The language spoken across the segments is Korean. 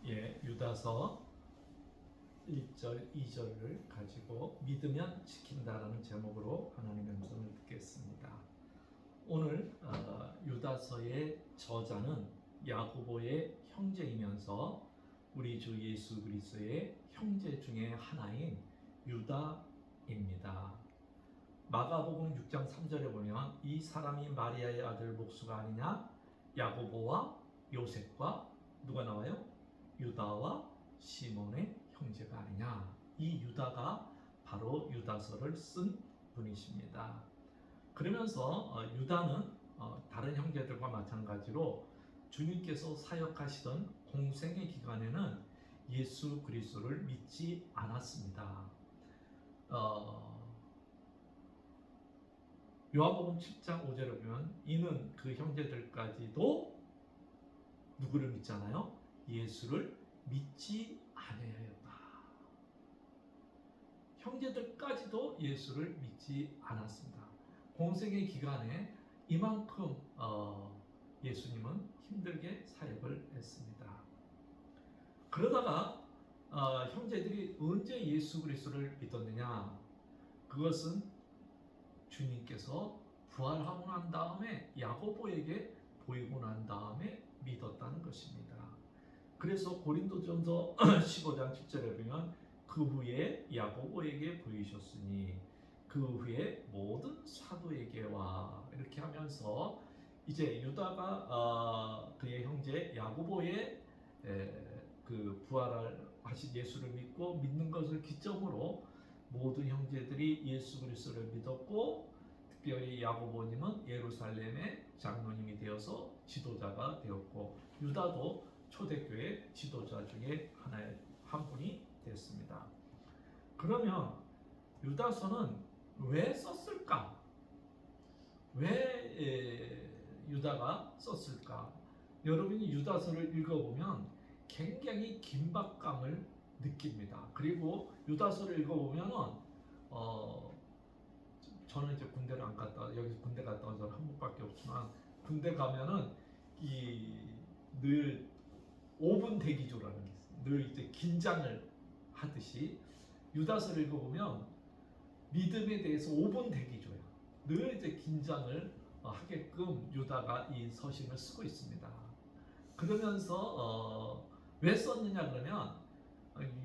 유다서 1절, 2절을 가지고 믿으면 지킨다라는 제목으로 하나님의 말씀을 듣겠습니다. 오늘 유다서의 저자는 야고보의 형제이면서 우리 주 예수 그리스도의 형제 중에 하나인 유다입니다. 마가복음 6장 3절에 보면 이 사람이 마리아의 아들 목수가 아니냐? 야고보와 요셉과 누가 나와요? 유다와 시몬의 형제가 아니냐? 이 유다가 바로 유다서를 쓴 분이십니다. 그러면서 유다는 다른 형제들과 마찬가지로 주님께서 사역하시던 공생의 기간에는 예수 그리스도를 믿지 않았습니다. 요한복음 7장 5절에 보면 이는 그 형제들까지도 누구를 믿잖아요? 예수를 믿지 아니하였다. 형제들까지도 예수를 믿지 않았습니다. 공생의 기간에 이만큼 예수님은 힘들게 사역을 했습니다. 그러다가 형제들이 언제 예수 그리스도를 믿었느냐? 그것은 주님께서 부활하고 난 다음에 야고보에게 보이고 난 다음에 믿었다는 것입니다. 그래서 고린도전서 15장 10절에 보면 그 후에 야고보에게 보이셨으니 그 후에 모든 사도에게와 이렇게 하면서 이제 유다가 그의 형제 야고보의 그 부활하신 예수를 믿고 믿는 것을 기점으로 모든 형제들이 예수 그리스도를 믿었고 특별히 야고보님은 예루살렘의 장로님이 되어서 지도자가 되었고 유다도 초대교회 지도자 중에 한 분이 됐습니다. 그러면 유다서는 왜 썼을까? 왜 유다가 썼을까? 여러분이 유다서를 읽어보면 굉장히 긴박감을 느낍니다. 그리고 유다서를 읽어보면은 저는 이제 군대를 안 갔다 여기서 군대 갔다 온 사람 한 번밖에 없지만 군대 가면은 늘 5분 대기조라는 게 있어요. 늘 이제 긴장을 하듯이 유다서를 읽어보면 믿음에 대해서 5분 대기조야. 늘 이제 긴장을 하게끔 유다가 이 서신을 쓰고 있습니다. 그러면서 왜 썼느냐 그러면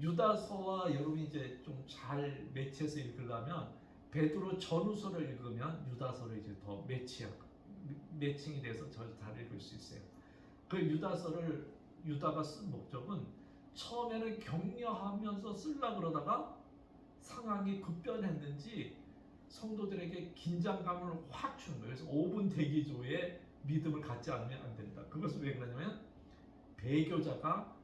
유다서와 여러분이 이제 좀 잘 매치해서 읽으려면 베드로 전후서를 읽으면 유다서를 이제 더 매칭이 돼서 잘 읽을 수 있어요. 그 유다서를 유다가 쓴 목적은 처음에는 격려하면서 쓰려고 그러다가 상황이 급변했는지 성도들에게 긴장감을 확 주는 거예요. 그래서 5분 대기조에 믿음을 갖지 않으면 안 된다. 그것은 왜 그러냐면 배교자가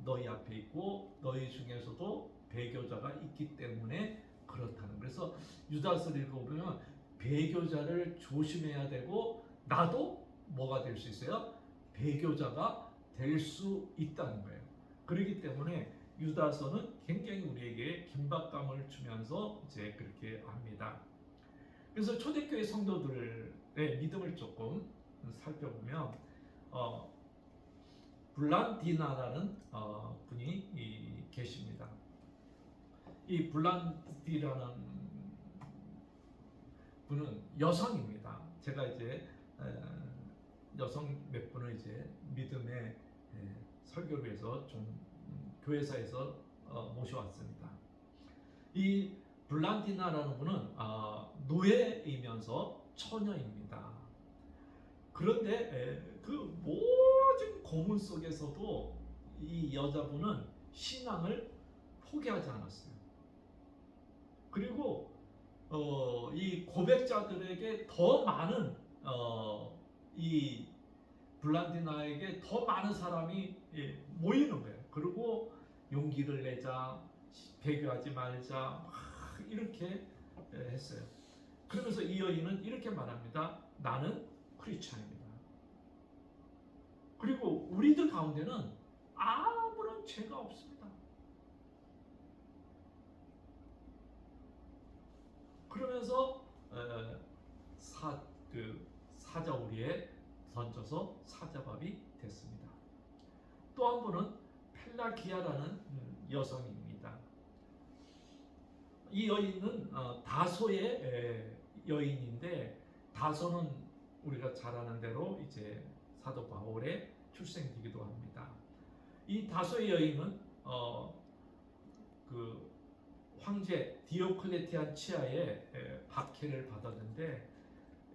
너희 앞에 있고 너희 중에서도 배교자가 있기 때문에 그렇다는. 그래서 유다서를 읽어보면 배교자를 조심해야 되고 나도 뭐가 될 수 있어요? 배교자가 될 수 있다는 거예요. 그렇기 때문에 유다서는 굉장히 우리에게 긴박감을 주면서 이제 그렇게 합니다. 그래서 초대교회 성도들의 믿음을 조금 살펴보면 블란디나라는 분이 계십니다. 이 블란디라는 분은 여성입니다. 제가 이제 여성 몇 분을 이제 믿음의 설교를 위해서 좀 교회사에서 모셔왔습니다. 이 블란디나라는 분은 노예이면서 처녀입니다. 그런데 그 모든 고문 속에서도 이 여자분은 신앙을 포기하지 않았어요. 그리고 이 고백자들에게 더 많은 이 블란디나에게 더 많은 사람이 모이는 거예요. 그리고 용기를 내자, 배교하지 말자, 막 이렇게 했어요. 그러면서 이 여인은 이렇게 말합니다. 나는 크리스찬입니다. 그리고 우리들 가운데는 아무런 죄가 없습니다. 그러면서 사자우리에 던져서 사자밥이 됐습니다. 또 한 분은 에우라기아라는 여성입니다. 이 여인은 다소의 여인인데, 다소는 우리가 잘 아는 대로 이제 사도 바울의 출생지기도 합니다. 이 다소의 여인은 그 황제 디오클레티안 치하의 박해를 받았는데,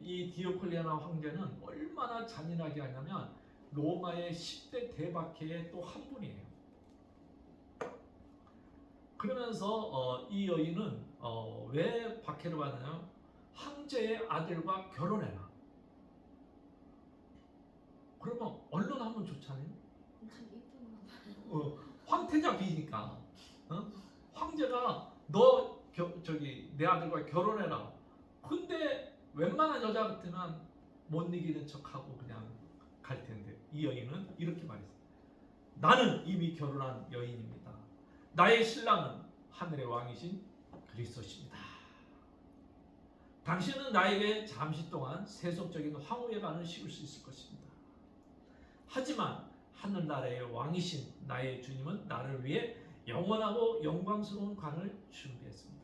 이 디오클레티안 황제는 얼마나 잔인하게 하냐면 로마의 10대 대박해의 또 한 분이에요. 그러면서 이 여인은 왜 박해를 받느냐? 황제의 아들과 결혼해라. 그러면 언론하면 좋잖아요. 황태자 비니까 황제가 너 내 아들과 결혼해라. 근데 웬만한 여자 같으면 못 이기는 척하고 그냥 갈 텐데, 이 여인은 이렇게 말했어요. 나는 이미 결혼한 여인입니다. 나의 신랑은 하늘의 왕이신 그리스도십니다. 당신은 나에게 잠시 동안 세속적인 황후의 관을 씌울 수 있을 것입니다. 하지만 하늘나라의 왕이신 나의 주님은 나를 위해 영원하고 영광스러운 관을 준비했습니다.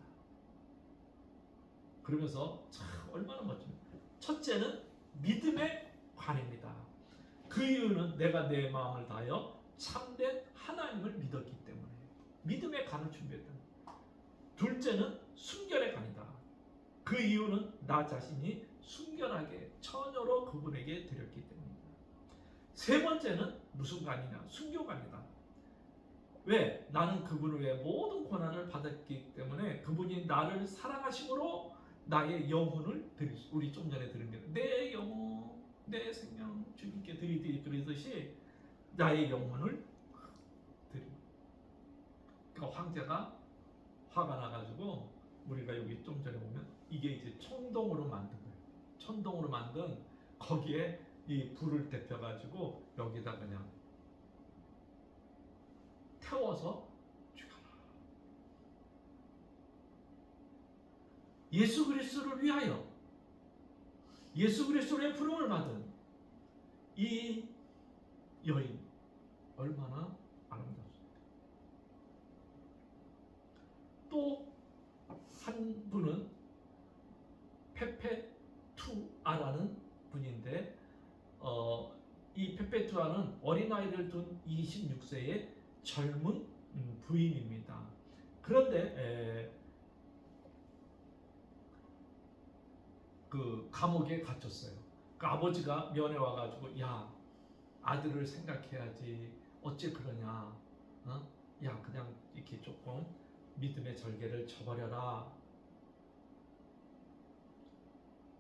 그러면서 참 얼마나 멋집니까? 첫째는 믿음의 관입니다. 그 이유는 내가 내 마음을 다하여 참된 하나님을 믿었기 때문에 믿음의 관을 준비했다. 둘째는 순결의 관이다. 그 이유는 나 자신이 순결하게 처녀로 그분에게 드렸기 때문이다. 세 번째는 무슨 관이냐? 순교관이다. 왜? 나는 그분을 위해 모든 고난을 받았기 때문에 그분이 나를 사랑하심으로 나의 영혼을 드리시. 우리 좀 전에 들은 게 내 영혼, 내 생명 주님께 드리듯이 그러듯이 나의 영혼을 드리. 그러니까 황제가 화가 나가지고, 우리가 여기 좀 전에 보면 이게 이제 천동으로 만든 거예요. 천동으로 만든 거기에 이 불을 데펴가지고 여기다 그냥 태워서 죽여라. 예수 그리스도를 위하여, 예수 그리스도의 부름을 받은 이 여인 얼마나 아름답습니까? 또 한 분은 페페투아라는 분인데, 이 페페투아는 어린아이를 둔 26세의 젊은 부인입니다. 그런데 그 감옥에 갇혔어요. 그 아버지가 면회 와가지고, 야, 아들을 생각해야지, 어째 그러냐, 야, 그냥 이렇게 조금 믿음의 절개를 쳐버려라.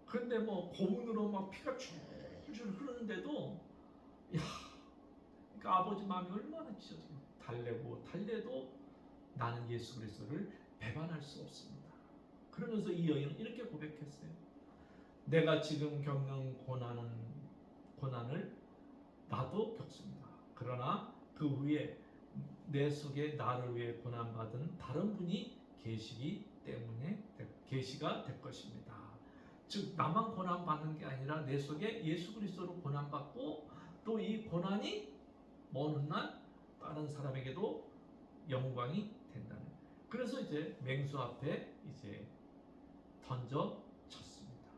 그런데 뭐 고문으로 막 피가 줄줄 흐르는데도, 야, 그러니까 아버지 마음이 얼마나 찢어져요. 달래도 나는 예수 그리스도를 배반할 수 없습니다. 그러면서 이 여인은 이렇게 고백했어요. 내가 지금 겪는 고난을 나도 겪습니다. 그러나 그 후에 내 속에 나를 위해 고난받은 다른 분이 계시기 때문에 계시가 될 것입니다. 즉 나만 고난받는 게 아니라 내 속에 예수 그리스도로 고난받고, 또 이 고난이 먼 훗날 다른 사람에게도 영광이 된다는. 그래서 이제 맹수 앞에 이제 던져 쳤습니다.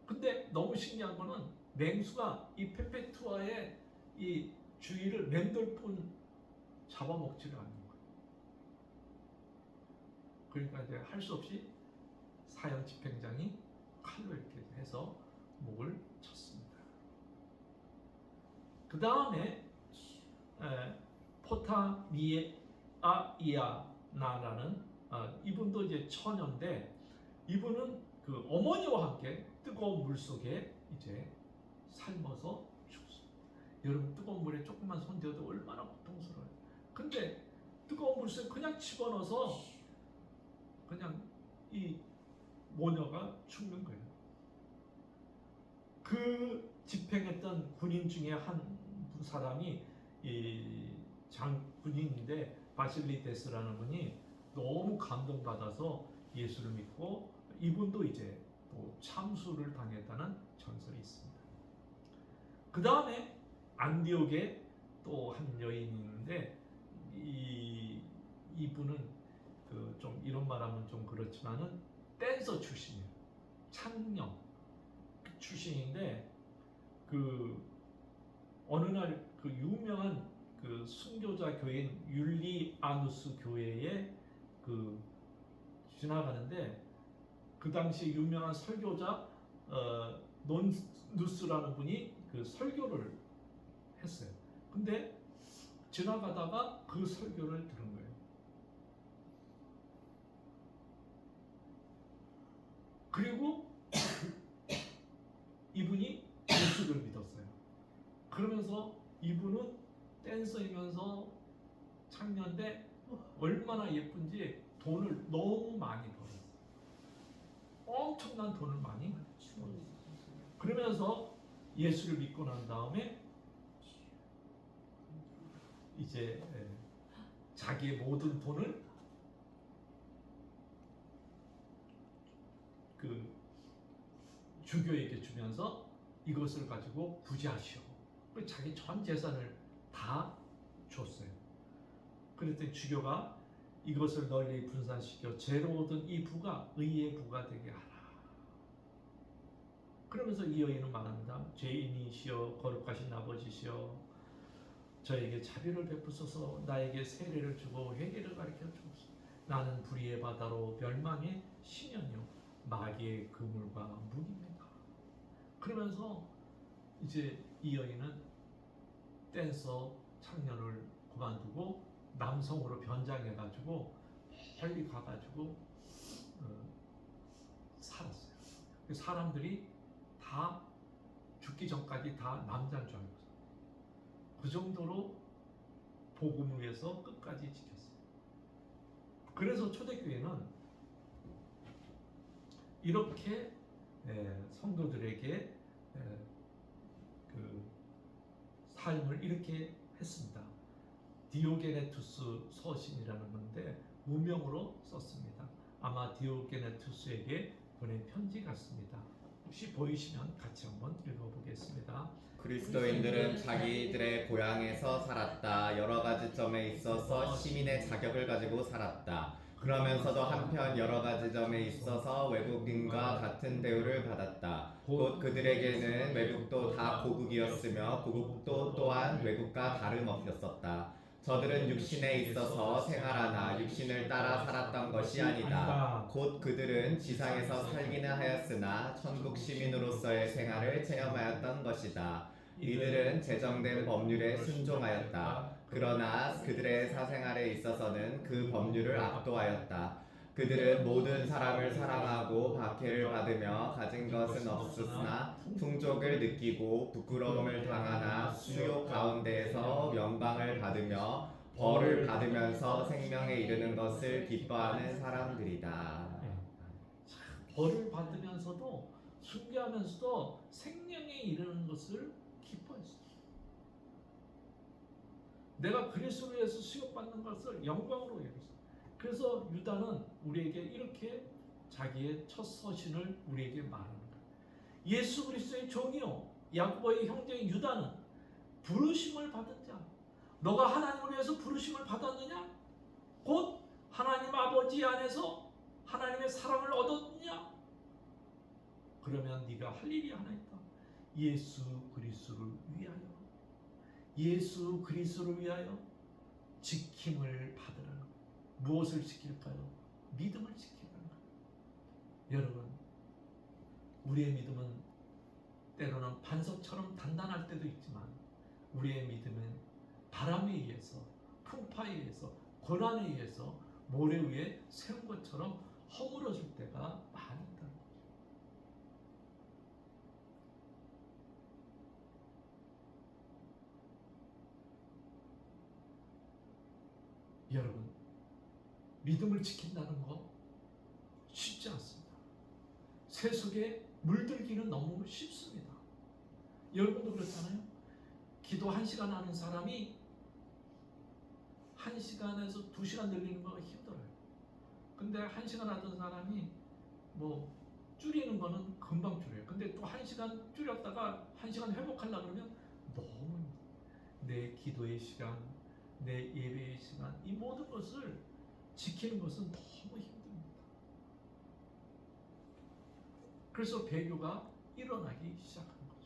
근데 너무 신기한 거는 맹수가 이 페페투아의 이 주위를 맹돌뿐 잡아먹지를 않는 거예요. 그러니까 이제 할 수 없이 사형 집행장이 칼로 이렇게 해서 목을 쳤습니다. 그 다음에 포타미아이아나라는 이분도 이제 처녀인데, 이분은 그 어머니와 함께 뜨거운 물 속에 이제 삶아서 죽습니다. 여러분, 뜨거운 물에 조금만 손대도 얼마나 고통스러워요. 근데 뜨거운 물 속에 그냥 집어넣어서 그냥 이 모녀가 죽는 거예요. 그 집행했던 군인 중에 한 사람이 이 장군인인데, 바실리데스라는 분이 너무 감동받아서 예수를 믿고, 이분도 이제 또 참수를 당했다는 전설이 있습니다. 그 다음에 안디옥에 또 한 여인이 있는데 이분은 그 좀 이런 말하면 좀 그렇지만은 댄서 출신이에요. 창녕 출신인데 그 어느 날 그 유명한 그 순교자 교회인 율리아누스 교회에 그 지나가는데 그 당시 유명한 설교자 논누스라는 분이 그 설교를 했어요. 근데 지나가다가 그 설교를 들은 거예요. 그리고 이분이 예수를 믿었어요. 그러면서 이분은 댄서이면서 창녀인데 얼마나 예쁜지 돈을 너무 많이 벌었어요. 엄청난 돈을 많이 벌었어요. 그러면서 예수를 믿고 난 다음에 이제 자기의 모든 돈을 그 주교에게 주면서 이것을 가지고 부자시오. 자기 전 재산을 다 줬어요. 그랬더니 주교가 이것을 널리 분산시켜 죄로 얻은 이 부가 의의 부가 되게 하라. 그러면서 이 여인은 말합니다. 죄인이시여 거룩하신 아버지시여 저에게 자비를 베푸소서 나에게 세례를 주고 회개를 가르쳐 주소서. 나는 불의의 바다로 멸망의 신연이요 마귀의 그물과 무기입니다. 그러면서 이제 이 여인은 댄서 창녀를 그만두고 남성으로 변장해가지고 빨리 가가지고 살았어요. 사람들이 다 죽기 전까지 다 남자인 줄 알고 그 정도로 복음을 위해서 끝까지 지켰어요. 그래서 초대교회는 이렇게 성도들에게 그 삶을 이렇게 했습니다. 디오게네투스 서신이라는 건데 무명으로 썼습니다. 아마 디오게네투스에게 보낸 편지 같습니다. 혹시 보이시면 같이 한번 읽어보겠습니다. 그리스도인들은 자기들의 고향에서 살았다. 여러 가지 점에 있어서 시민의 자격을 가지고 살았다. 그러면서도 한편 여러 가지 점에 있어서 외국인과 같은 대우를 받았다. 곧 그들에게는 외국도 다 고국이었으며 고국도 또한 외국과 다름없었다. 저들은 육신에 있어서 생활하나 육신을 따라 살았던 것이 아니다. 곧 그들은 지상에서 살기는 하였으나 천국 시민으로서의 생활을 체험하였던 것이다. 이들은 제정된 법률에 순종하였다. 그러나 그들의 사생활에 있어서는 그 법률을 압도하였다. 그들은 모든 사람을 사랑하고 박해를 받으며 가진 것은 없으나 풍족을 느끼고 부끄러움을 당하나 수욕 가운데에서 영광을 받으며 벌을 받으면서 생명에 이르는 것을 기뻐하는 사람들이다. 벌을 받으면서도 순교하면서도 생명에 이르는 것을 기뻐했어요. 내가 그리스도로 위해서 수욕받는 것을 영광으로 여겼어요. 그래서 유다는 우리에게 이렇게 자기의 첫 서신을 우리에게 말하는 거예요. 예수 그리스도의 종이요 야고보의 형제인 유다는 부르심을 받은 자. 너가 하나님을 위해서 부르심을 받았느냐? 곧 하나님 아버지 안에서 하나님의 사랑을 얻었느냐? 그러면 네가 할 일이 하나 있다. 예수 그리스도를 위하여, 예수 그리스도를 위하여 지킴을 받으라. 무엇을 지킬까요? 믿음을 지키라는 거예요. 여러분, 우리의 믿음은 때로는 반석처럼 단단할 때도 있지만 우리의 믿음은 바람에 의해서, 풍파에 의해서, 고난에 의해서 모래 위에 세운 것처럼 허물어질 때가 많이 있다는 거죠. 여러분, 믿음을 지킨다는 거 쉽지 않습니다. 세속에 물들기는 너무 쉽습니다. 여러분도 그렇잖아요. 기도 1시간 하는 사람이 1시간에서 2시간 늘리는 거 힘들어요. 근데 1시간 하던 사람이 뭐 줄이는 거는 금방 줄여요. 근데 또 1시간 줄였다가 1시간 회복하려고 그러면 너무 힘들어요. 기도의 시간, 내 예배의 시간, 이 모든 것을 지키는 것은 너무 힘듭니다. 그래서 배교가 일어나기 시작한 거죠.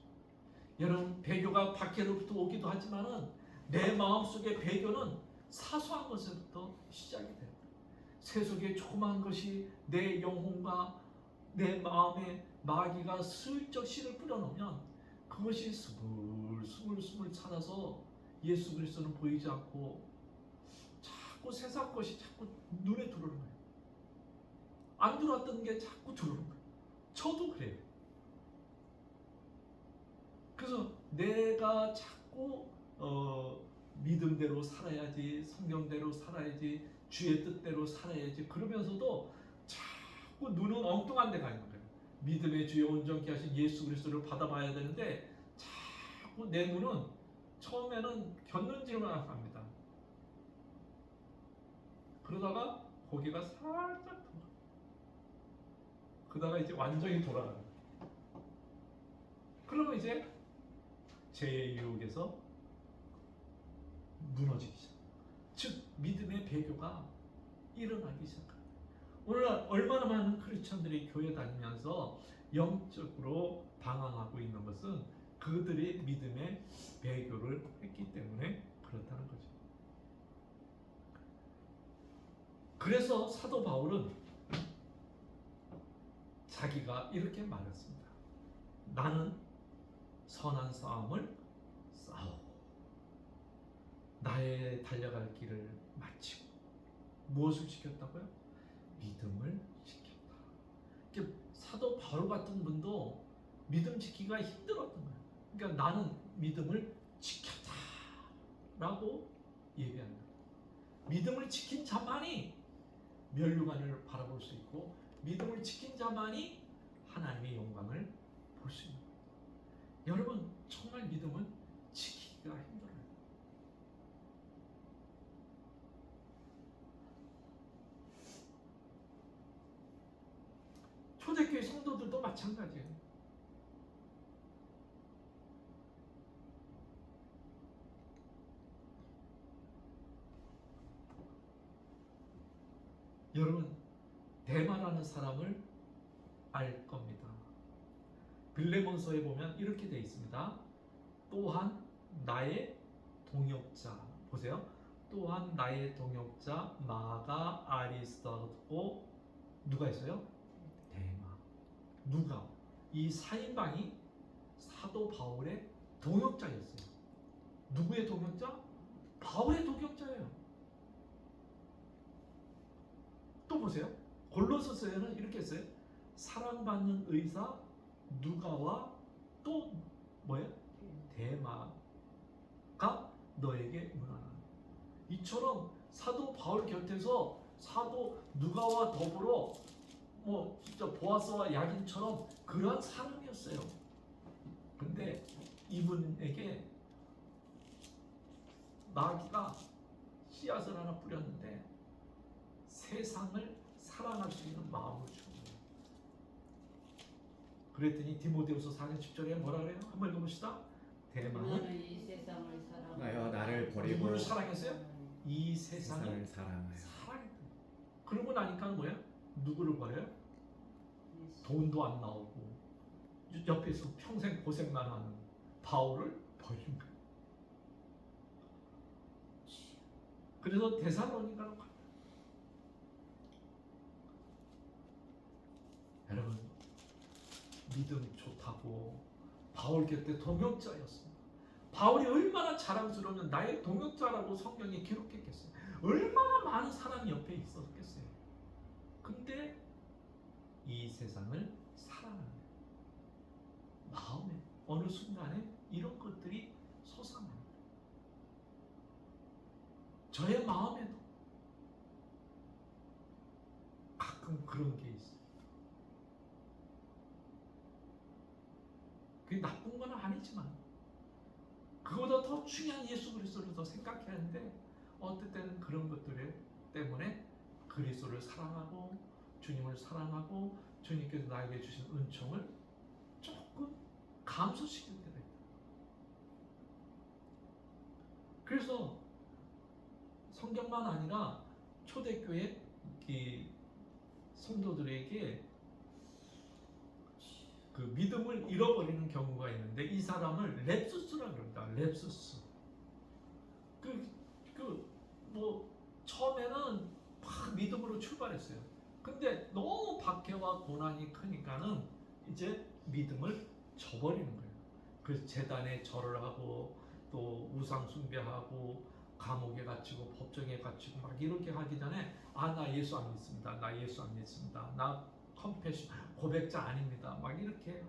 여러분, 배교가 밖에로부터 오기도 하지만은 내 마음속의 배교는 사소한 것에부터 시작이 돼요. 세속의 조그만 것이 내 영혼과 내 마음에 마귀가 슬쩍 씨를 뿌려놓으면 그것이 스물스물 자라서 예수 그리스도는 보이지 않고 자꾸 세상 것이 자꾸 눈에 들어오는 거예요. 안 들어왔던 게 자꾸 들어오는 거예요. 저도 그래요. 그래서 내가 자꾸 믿음대로 살아야지, 성경대로 살아야지, 주의 뜻대로 살아야지 그러면서도 자꾸 눈은 엉뚱한 데 가 있는 거예요. 믿음의 주여 온전케 하신 예수 그리스도를 받아봐야 되는데 자꾸 내 눈은 처음에는 곁눈질만 합니다. 그러다가 고개가 살짝 돌아. 그러다가 이제 완전히 돌아가요. 그러면 이제 죄의 유혹에서 무너지기 시작. 즉 믿음의 배교가 일어나기 시작합니다. 오늘날 얼마나 많은 크리스천들이 교회 다니면서 영적으로 방황하고 있는 것은 그들의 믿음의 배교를 했기 때문에 그렇다는 거죠. 그래서 사도 바울은 자기가 이렇게 말했습니다. 나는 선한 싸움을 싸우고 나의 달려갈 길을 마치고 무엇을 지켰다고요? 믿음을 지켰다. 사도 바울 같은 분도 믿음 지키기가 힘들었던 거예요. 그러니까 나는 믿음을 지켰다 라고 예배합니다. 믿음을 지킨 자만이 면류관을 바라볼 수 있고 믿음을 지킨 자만이 하나님의 영광을 볼 수 있는 거예요. 여러분, 정말 믿음은 지키기가 힘들어요. 초대교회 성도들도 마찬가지예요. 여러분, 데마라는 사람을 알 겁니다. 빌레몬서에 보면 이렇게 되어 있습니다. 또한 나의 동역자, 보세요. 또한 나의 동역자 마가 아리스토고 누가 있어요? 데마. 누가? 이 4인방이 사도 바울의 동역자였어요. 누구의 동역자? 바울의 동역자예요. 또 보세요. 골로새서에는 이렇게 했어요. 사랑받는 의사 누가와 또 뭐예요? 데마가 너에게 문안하노라. 이처럼 사도 바울 곁에서 사도 누가와 더불어 진짜 보아스와 야긴처럼 그러한 사람이었어요. 근데 이분에게 마귀가 씨앗을 하나 뿌렸는데 세상을 사랑할 수 있는 마음을 준 거예요. 그랬더니 디모데후서 4장 10절에 뭐라 그래요? 한번 읽어봅시다. 대만은 이 세상을 사랑하여 나를 버리고 누구를 사랑했어요? 이 세상을 사랑하여. 사랑했어요. 그러고 나니까 뭐야? 누구를 버려요? 돈도 안 나오고 옆에서 평생 고생만 하는 바울을 버린 거예요. 그래서 데살로니가로 가요. 여러분, 믿음 좋다고 바울 곁에 동역자였습니다. 바울이 얼마나 자랑스러우면 나의 동역자라고 성경에 기록했겠어요. 얼마나 많은 사람이 옆에 있었겠어요. 근데 이 세상을 사랑하는 마음에 어느 순간에 이런 것들이 솟아납니다. 저의 마음에도 가끔 그런 게 있어요. 그게 나쁜 건 아니지만 그보다 더 중요한 예수 그리스도를 더 생각해야 하는데 어떨 때는 그런 것들 때문에 그리스도를 사랑하고 주님을 사랑하고 주님께서 나에게 주신 은총을 조금 감소시킬 때가 있다. 그래서 성경만 아니라 초대교회 이 성도들에게 그 믿음을 잃어버리는 경우가 있는데 이 사람을 렙수스라 그럽니다. 렙수스. 뭐 처음에는 막 믿음으로 출발했어요. 근데 너무 박해와 고난이 크니까는 이제 믿음을 저버리는 거예요. 그래서 제단에 절을 하고 또 우상 숭배하고 감옥에 갇히고 법정에 갇히고 막 이렇게 하기 전에 나 예수 안 믿습니다. 나 예수 안 믿습니다. 나 컨페션 고백자 아닙니다. 막 이렇게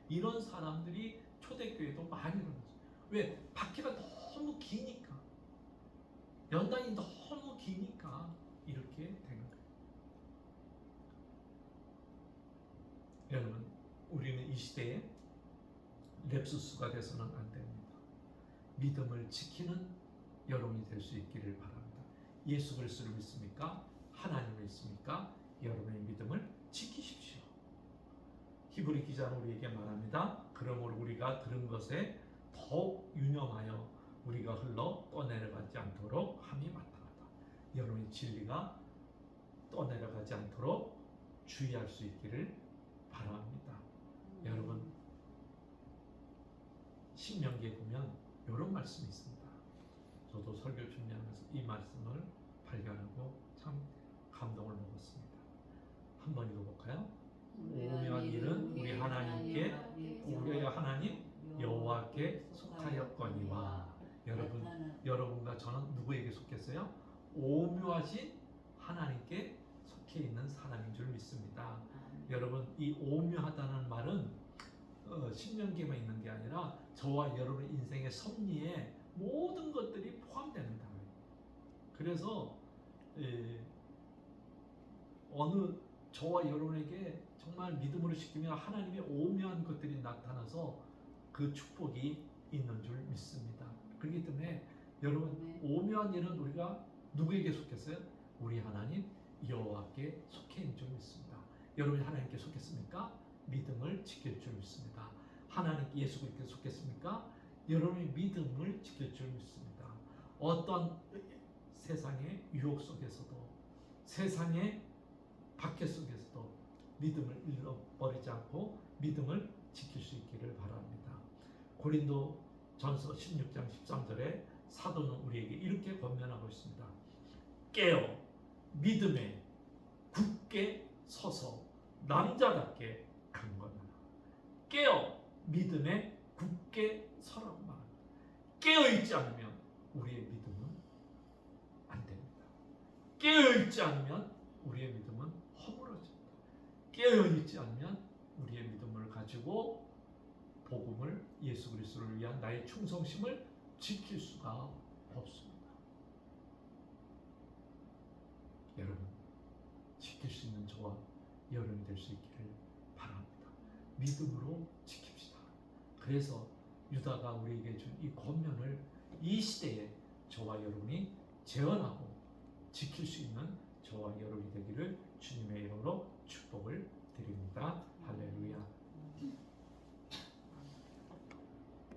이런 사람들이 초대교회도 많이 일어났어요. 왜? 박해가 너무 기니까 연단이 너무 기니까 이렇게 되는 거예요. 여러분, 우리는 이 시대에 렙수스가 돼서는 안 됩니다. 믿음을 지키는 여러분이 될 수 있기를 바랍니다. 예수 그리스도를 믿습니까? 하나님을 믿습니까? 여러분의 믿음을 지키십시오. 히브리 기자는 우리에게 말합니다. 그러므로 우리가 들은 것에 더욱 유념하여 우리가 흘러 떠내려가지 않도록 함이 마땅하다. 여러분의 진리가 떠내려가지 않도록 주의할 수 있기를 바랍니다. 여러분, 신명기에 보면 이런 말씀이 있습니다. 저도 설교 준비하면서 이 말씀을 발견하고 참 감동을 먹었습니다. 한번 읽어볼까요? 오묘한 일은 우리 하나님께 우리의 하나님 여호와께 속하였거니와. 여러분과 저는 누구에게 속했어요? 오묘하신 하나님께 속해 있는 사람인 줄 믿습니다. 여러분, 이 오묘하다는 말은 신명기에만 있는 게 아니라 저와 여러분의 인생의 섭리에 모든 것들이 포함되는 단어예요. 그래서 어느 저와 여러분에게 정말 믿음으로 지키며 하나님의 오묘한 것들이 나타나서 그 축복이 있는 줄 믿습니다. 그렇기 때문에 여러분, 오묘한 일은 우리가 누구에게 속했어요? 우리 하나님 여호와께 속해 있는 줄 믿습니다. 여러분이 하나님께 속했습니까? 믿음을 지킬 줄 믿습니다. 하나님 예수 그리스도께 속했습니까? 여러분의 믿음을 지킬 줄 믿습니다. 어떤 세상의 유혹 속에서도 세상의 박해 속에서도 믿음을 잃어버리지 않고 믿음을 지킬 수 있기를 바랍니다. 고린도 전서 16장 13절에 사도는 우리에게 이렇게 권면하고 있습니다. 깨어 믿음에 굳게 서서 남자답게 강건하라. 깨어 믿음에 굳게 서라고 말합니다. 깨어있지 않으면 우리의 믿음은 안 됩니다. 깨어있지 않으면 우리의 믿음은 허물어집니다. 깨어있지 않으면 우리의 믿음을 가지고 복음을, 예수 그리스도를 위한 나의 충성심을 지킬 수가 없습니다. 여러분, 지킬 수 있는 저와 여러분이 될 수 있기를 바랍니다. 믿음으로 지킵시다. 그래서 유다가 우리에게 준 이 권면을 이 시대에 저와 여러분이 재현하고 지킬 수 있는 저와 여러분이 되기를 주님의 이름으로 축복을 드립니다. 할렐루야.